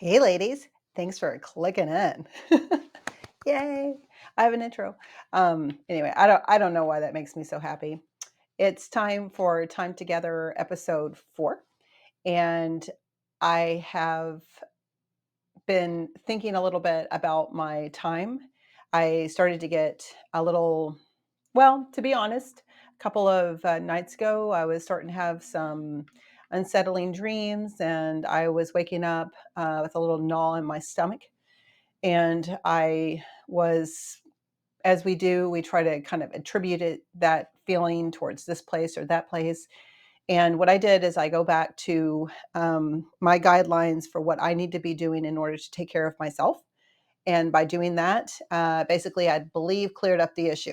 Hey, ladies. Thanks for clicking in. Yay. I have an intro. Anyway, I don't know why that makes me so happy. It's time for Time Together episode 4, and I have been thinking a little bit about my time. I started to get a little, well, to be honest, a couple of nights ago, I was starting to have some unsettling dreams, and I was waking up with a little gnaw in my stomach. And I was, as we do, we try to kind of attribute that feeling towards this place or that place. And what I did is I go back to my guidelines for what I need to be doing in order to take care of myself. And by doing that, basically, I believe cleared up the issue.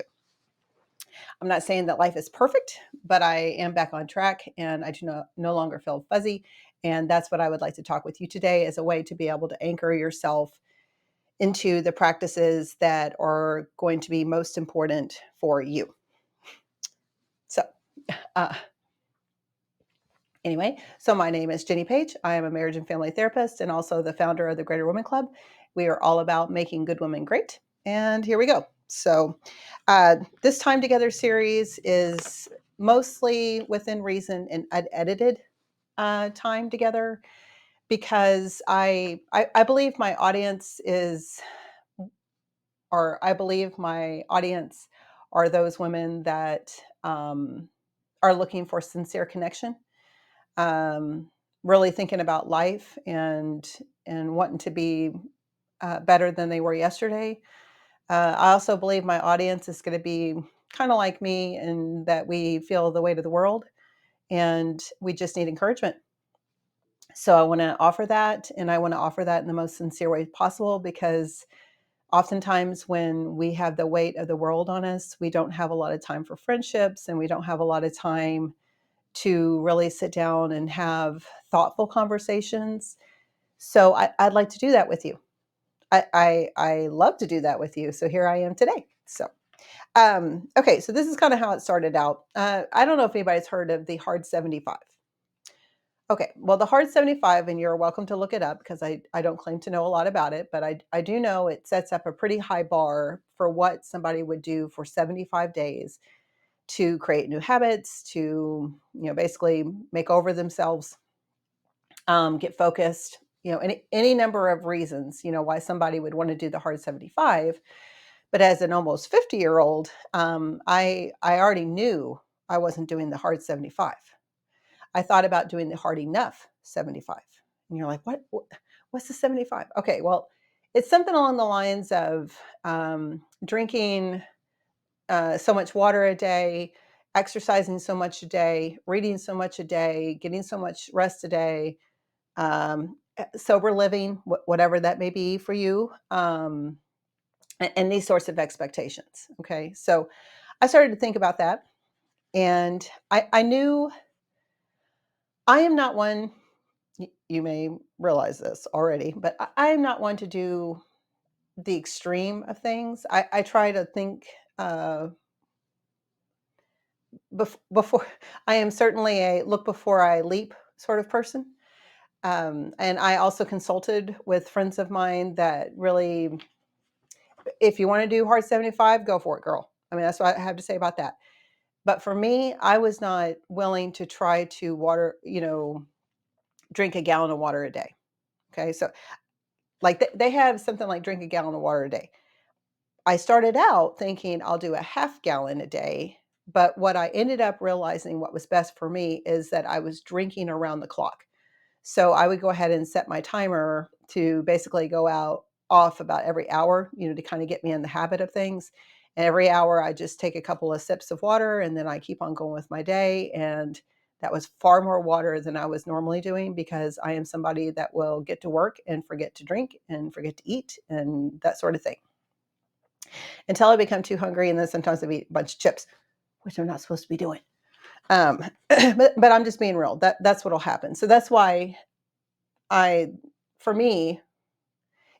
I'm not saying that life is perfect, but I am back on track and I do no longer feel fuzzy. And that's what I would like to talk with you today as a way to be able to anchor yourself into the practices that are going to be most important for you. So, uh, anyway, so my name is Jenni Page. I am a marriage and family therapist and also the founder of the Greater Women Club. We are all about making good women great. And here we go. So, this Time Together series is mostly within reason and unedited time together because I believe my audience is, or I believe my audience are those women that um, are looking for sincere connection, um, really thinking about life and wanting to be better than they were yesterday. I also believe my audience is going to be kind of like me in that we feel the weight of the world and we just need encouragement. So I want to offer that, and I want to offer that in the most sincere way possible because oftentimes when we have the weight of the world on us, we don't have a lot of time for friendships and we don't have a lot of time to really sit down and have thoughtful conversations. So I'd like to do that with you. I love to do that with you. So here I am today. So okay, so this is kind of how it started out. I don't know if anybody's heard of the Hard 75. Okay, well, the Hard 75, and you're welcome to look it up because I don't claim to know a lot about it, but I do know it sets up a pretty high bar for what somebody would do for 75 days to create new habits, to, basically make over themselves, get focused, any number of reasons, why somebody would want to do the Hard 75. But as an almost 50-year-old, I already knew I wasn't doing the Hard 75. I thought about doing the hard enough 75. And you're like, what's the 75? Okay, well, it's something along the lines of drinking so much water a day, exercising so much a day, reading so much a day, getting so much rest a day, sober living, whatever that may be for you, and these sorts of expectations. Okay, so I started to think about that. And I knew I am not one. You may realize this already, but I am not one to do the extreme of things. I try to think before. I am certainly a look before I leap sort of person. And I also consulted with friends of mine that really, if you want to do Hard 75, go for it, girl. I mean, that's what I have to say about that. But for me, I was not willing to try to drink a gallon of water a day. Okay. So, like, they have something like drink a gallon of water a day. I started out thinking I'll do a half gallon a day, but what I ended up realizing what was best for me is that I was drinking around the clock. So I would go ahead and set my timer to basically go out off about every hour, to kind of get me in the habit of things. And every hour I just take a couple of sips of water and then I keep on going with my day. And that was far more water than I was normally doing because I am somebody that will get to work and forget to drink and forget to eat and that sort of thing until I become too hungry. And then sometimes I eat a bunch of chips, which I'm not supposed to be doing. But I'm just being real. That's what'll happen. So that's why I, for me,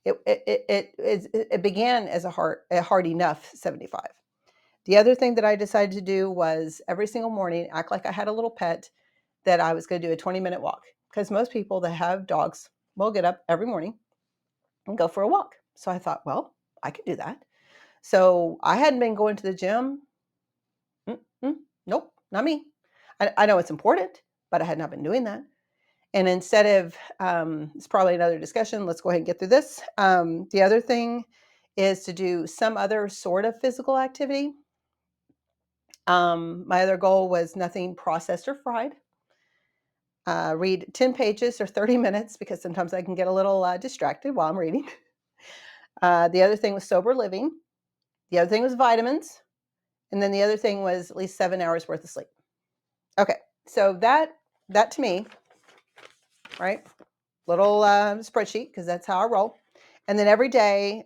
it began as a hard enough 75. The other thing that I decided to do was every single morning act like I had a little pet that I was going to do a 20-minute walk because most people that have dogs will get up every morning and go for a walk. So I thought, well, I could do that. So I hadn't been going to the gym. Nope, not me. I know it's important, but I had not been doing that. And instead of, it's probably another discussion. Let's go ahead and get through this. The other thing is to do some other sort of physical activity. My other goal was nothing processed or fried. Read 10 pages or 30 minutes because sometimes I can get a little distracted while I'm reading. The other thing was sober living. The other thing was vitamins. And then the other thing was at least 7 hours worth of sleep. Okay, so that to me, right? Little spreadsheet because that's how I roll. And then every day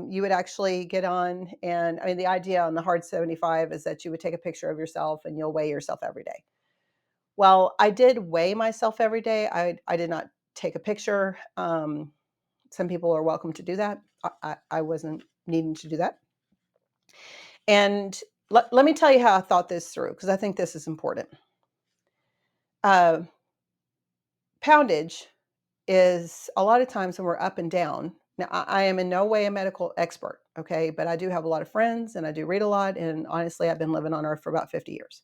you would actually get on, and I mean the idea on the Hard 75 is that you would take a picture of yourself and you'll weigh yourself every day. Well, I did weigh myself every day. I did not take a picture. Some people are welcome to do that. I wasn't needing to do that. And let me tell you how I thought this through because I think this is important. Poundage is a lot of times when we're up and down. Now, I am in no way a medical expert, okay, but I do have a lot of friends and I do read a lot. And honestly, I've been living on Earth for about 50 years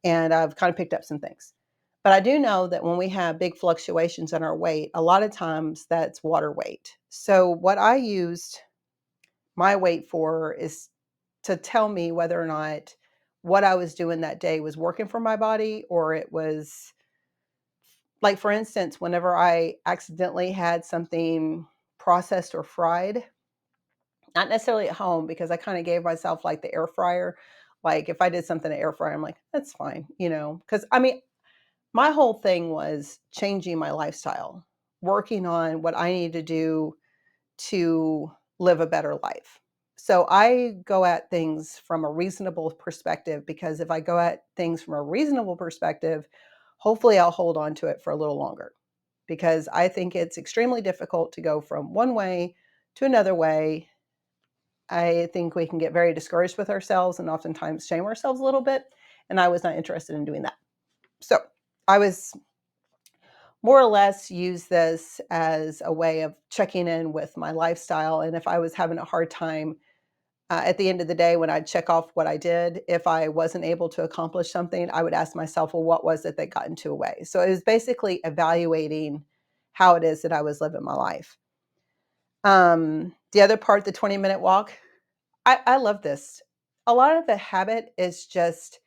and I've kind of picked up some things. But I do know that when we have big fluctuations in our weight, a lot of times that's water weight. So, what I used my weight for is to tell me whether or not what I was doing that day was working for my body or it was like, for instance, whenever I accidentally had something processed or fried, not necessarily at home because I kind of gave myself like the air fryer. Like if I did something at air fryer, I'm like, that's fine, because I mean, my whole thing was changing my lifestyle, working on what I need to do to live a better life. So I go at things from a reasonable perspective because if I go at things from a reasonable perspective, hopefully I'll hold on to it for a little longer because I think it's extremely difficult to go from one way to another way. I think we can get very discouraged with ourselves and oftentimes shame ourselves a little bit. And I was not interested in doing that. So I was more or less use this as a way of checking in with my lifestyle. And if I was having a hard time at the end of the day, when I'd check off what I did, if I wasn't able to accomplish something, I would ask myself, well, what was it that got into a way? So it was basically evaluating how it is that I was living my life. The other part, the 20-minute walk, I love this. A lot of the habit is just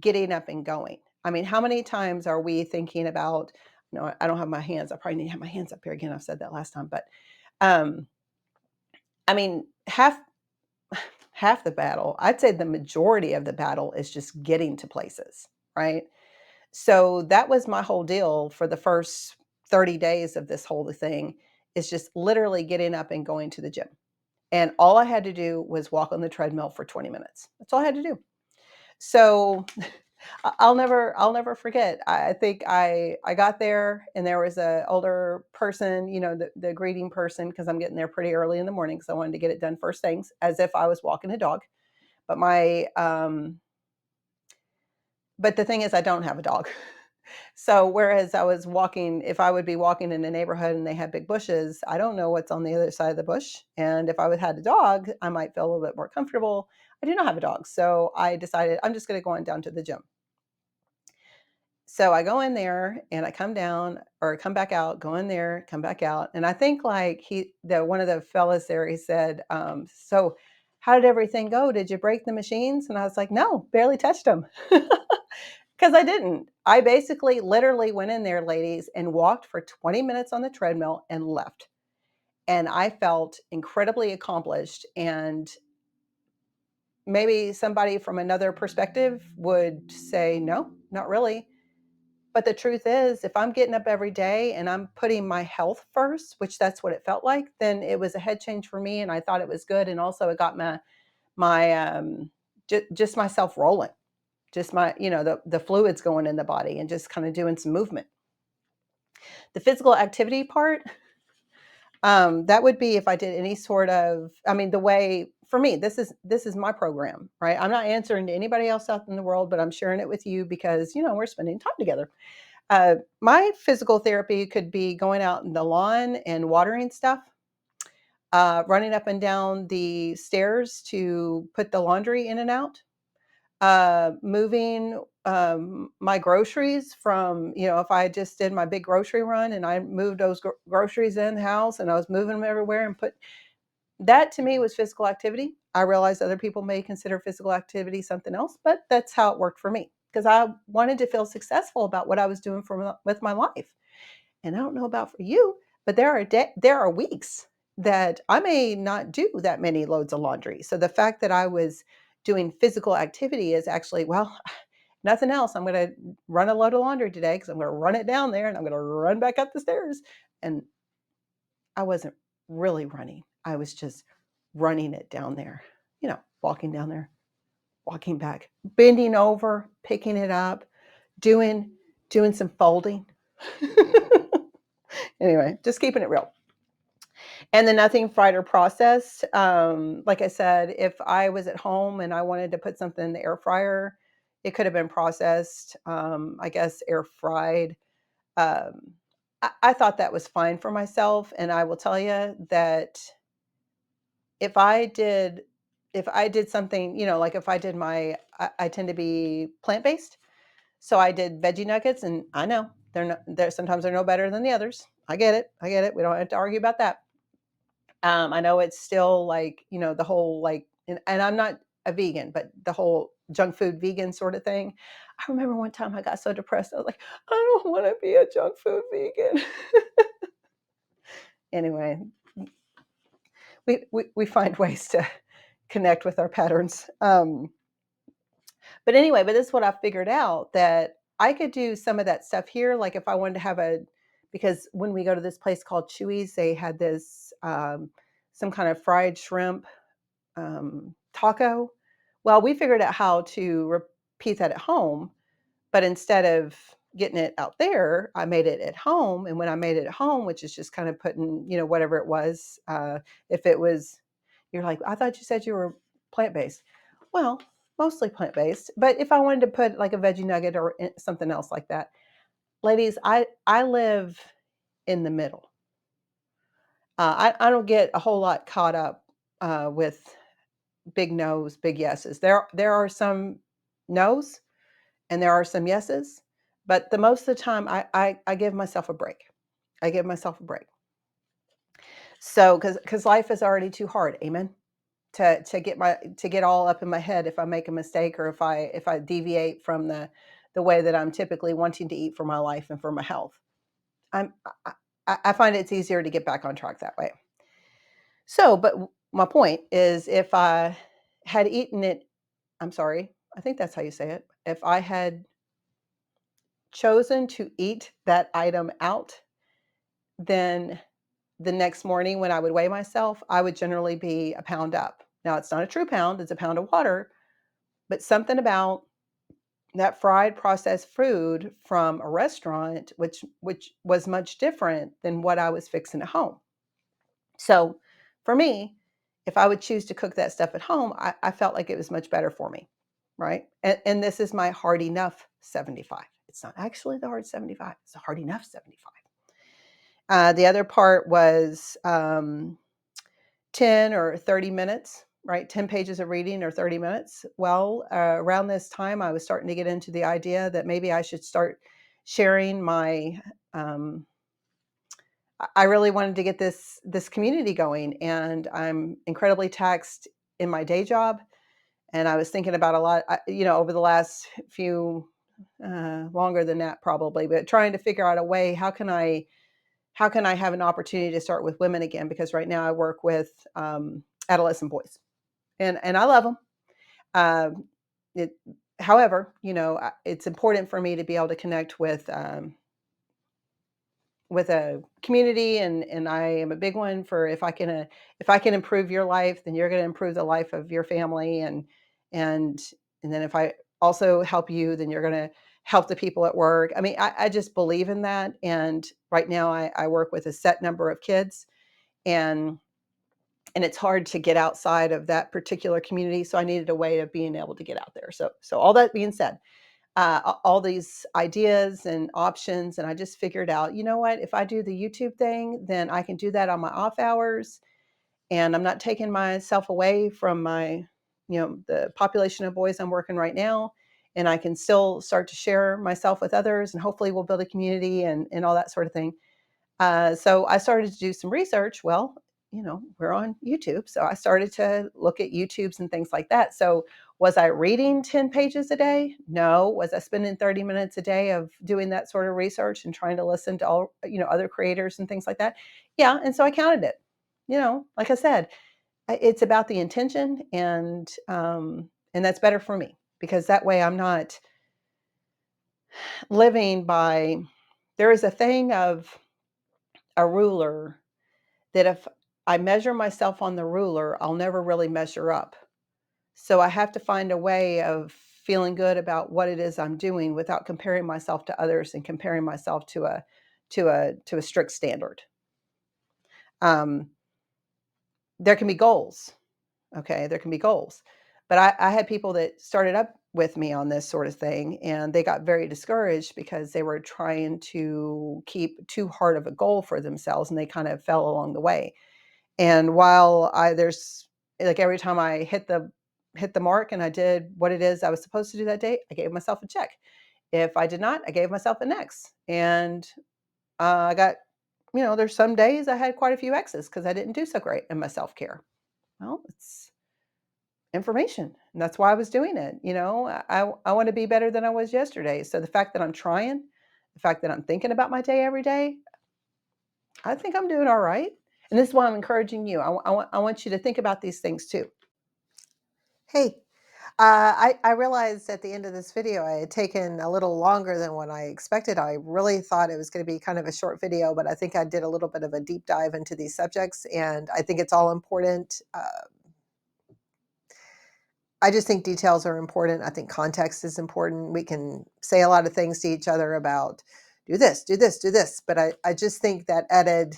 getting up and going. I mean, how many times are we thinking about, no, I don't have my hands. I probably need to have my hands up here again. I've said that last time, but um, I mean, half the battle, I'd say the majority of the battle is just getting to places, right? So that was my whole deal for the first 30 days of this whole thing is just literally getting up and going to the gym. And all I had to do was walk on the treadmill for 20 minutes. That's all I had to do. So I'll never forget. I think I got there and there was a older person, the greeting person, because I'm getting there pretty early in the morning because I wanted to get it done first things, as if I was walking a dog. But but the thing is, I don't have a dog. So whereas I was walking, if I would be walking in a neighborhood and they had big bushes, I don't know what's on the other side of the bush. And if I would had a dog, I might feel a little bit more comfortable. I do not have a dog, so I decided I'm just going to go on down to the gym. So I go in there and I come down or come back out, go in there, come back out. And I think like one of the fellas there, he said, so how did everything go? Did you break the machines? And I was like, no, barely touched them. Because I didn't. I basically literally went in there, ladies, and walked for 20 minutes on the treadmill and left. And I felt incredibly accomplished. And maybe somebody from another perspective would say, no, not really. But the truth is, if I'm getting up every day and I'm putting my health first, which that's what it felt like, then it was a head change for me, and I thought it was good. And also, it got my just myself rolling, just my the fluids going in the body, and just kind of doing some movement. The physical activity part, that would be if I did any sort of. I mean, the way for me, this is my program, right? I'm not answering to anybody else out in the world, but I'm sharing it with you because we're spending time together. My physical therapy could be going out in the lawn and watering stuff, running up and down the stairs to put the laundry in and out, moving my groceries from, if I just did my big grocery run and I moved those groceries in the house and I was moving them everywhere and put that to me was physical activity. I realize other people may consider physical activity something else, but that's how it worked for me because I wanted to feel successful about what I was doing with my life. And I don't know about for you, but there are weeks that I may not do that many loads of laundry. So the fact that I was doing physical activity is actually, well, nothing else. I'm going to run a load of laundry today because I'm going to run it down there and I'm going to run back up the stairs. And I wasn't really running. I was just running it down there, walking down there, walking back, bending over, picking it up, doing some folding. Anyway, just keeping it real. And then nothing fried or processed. Like I said, if I was at home and I wanted to put something in the air fryer, it could have been processed. I guess air fried. Um, I thought that was fine for myself, and I will tell you that if I did something, like if I did I tend to be plant based, so I did veggie nuggets, and I know they're sometimes they're no better than the others. I get it. We don't have to argue about that. I know it's still like, the whole like, and I'm not a vegan, but the whole junk food vegan sort of thing. I remember one time I got so depressed. I was like, I don't want to be a junk food vegan. Anyway, we find ways to connect with our patterns. But anyway, but this is what I figured out that I could do some of that stuff here. Like if I wanted to have because when we go to this place called Chewy's, they had this some kind of fried shrimp taco. Well, we figured out how to repeat that at home, but instead of getting it out there, I made it at home. And when I made it at home, which is just kind of putting, whatever it was, if it was, you're like, I thought you said you were plant based. Well, mostly plant based. But if I wanted to put like a veggie nugget or something else like that, ladies, I live in the middle. I don't get a whole lot caught up with big no's, big yeses. There are some no's and there are some yeses, but the most of the time I give myself a break. I give myself a break. So because life is already too hard, amen. To get all up in my head if I make a mistake or if I deviate from the way that I'm typically wanting to eat for my life and for my health. I'm I find it's easier to get back on track that way. So, but my point is if I had eaten it, I'm sorry, I think that's how you say it. If I had chosen to eat that item out, then the next morning when I would weigh myself, I would generally be a pound up. Now, it's not a true pound, it's a pound of water, but something about that fried processed food from a restaurant, which was much different than what I was fixing at home. So for me, if I would choose to cook that stuff at home, I felt like it was much better for me, right? And this is my hard enough 75. It's not actually the hard 75. It's a hard enough 75. The other part was 10 or 30 minutes, right? 10 pages of reading or 30 minutes. Well, around this time, I was starting to get into the idea that maybe I should start sharing my I really wanted to get this community going, and I'm incredibly taxed in my day job. And I was thinking about a lot, over the last few longer than that probably, but trying to figure out a way how can I have an opportunity to start with women again? Because right now I work with adolescent boys, and I love them. It, however, it's important for me to be able to connect with a community, and I am a big one for if I can improve your life, then you're going to improve the life of your family, and and then if I also help you, then you're going to help the people at work. I mean, I just believe in that. And right now I work with a set number of kids, and it's hard to get outside of that particular community. So I needed a way of being able to get out there. So all that being said, all these ideas and options. And I just figured out, you know what? If I do the YouTube thing, then I can do that on my off hours, and I'm not taking myself away from my, the population of boys I'm working right now. And I can still start to share myself with others, and hopefully we'll build a community and all that sort of thing. So I started to do some research. Well, we're on YouTube. So I started to look at YouTubes and things like that. So was I reading 10 pages a day? No. Was I spending 30 minutes a day of doing that sort of research and trying to listen to all, other creators and things like that? Yeah. And so I counted it. Like I said, it's about the intention, and that's better for me, because that way I'm not living by, there is a thing of a ruler that if I measure myself on the ruler, I'll never really measure up. So I have to find a way of feeling good about what it is I'm doing without comparing myself to others and comparing myself to a strict standard. Um, there can be goals. Okay, there can be goals. But I had people that started up with me on this sort of thing, and they got very discouraged because they were trying to keep too hard of a goal for themselves, and they kind of fell along the way. And while there's, like, every time I hit the mark and I did what it is I was supposed to do that day, I gave myself a check. If I did not, I gave myself an X. And I got, there's some days I had quite a few X's because I didn't do so great in my self care. Well, it's information, and that's why I was doing it. I want to be better than I was yesterday. So the fact that I'm trying, the fact that I'm thinking about my day every day, I think I'm doing all right. And this is why I'm encouraging you. I want you to think about these things too. Hey, I realized at the end of this video I had taken a little longer than what I expected. I really thought it was going to be kind of a short video, but I think I did a little bit of a deep dive into these subjects, and I think it's all important. I just think details are important. I think context is important. We can say a lot of things to each other about do this, do this, do this. But I just think that added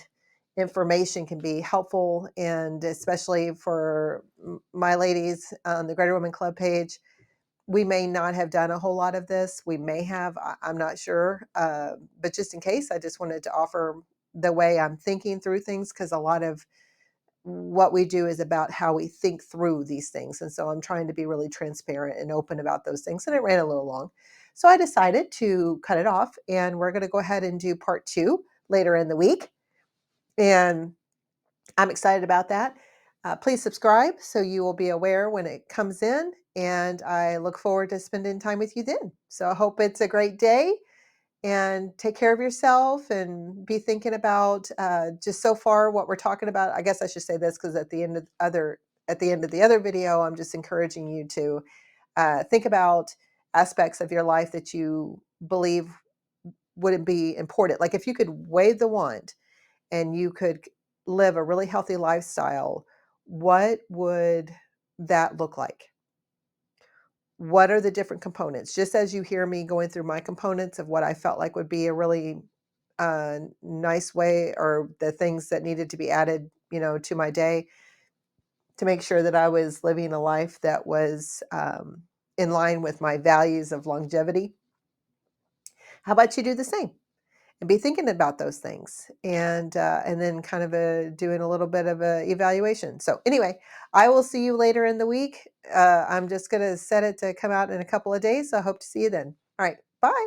information can be helpful. And especially for my ladies on the Greater Women Club page, we may not have done a whole lot of this. We may have, I'm not sure. But just in case, I just wanted to offer the way I'm thinking through things, because a lot of what we do is about how we think through these things. And so I'm trying to be really transparent and open about those things. And it ran a little long. So I decided to cut it off, and we're going to go ahead and do part 2 later in the week. And I'm excited about that. Please subscribe so you will be aware when it comes in. And I look forward to spending time with you then. So I hope it's a great day, and take care of yourself, and be thinking about just so far what we're talking about. I guess I should say this, because at the end of the other video, I'm just encouraging you to think about aspects of your life that you believe wouldn't be important. Like, if you could wave the wand and you could live a really healthy lifestyle, what would that look like? What are the different components? Just as you hear me going through my components of what I felt like would be a really nice way, or the things that needed to be added, to my day, to make sure that I was living a life that was in line with my values of longevity. How about you do the same and be thinking about those things, and then kind of doing a little bit of a evaluation. So anyway, I will see you later in the week. I'm just going to set it to come out in a couple of days. So I hope to see you then. All right. Bye.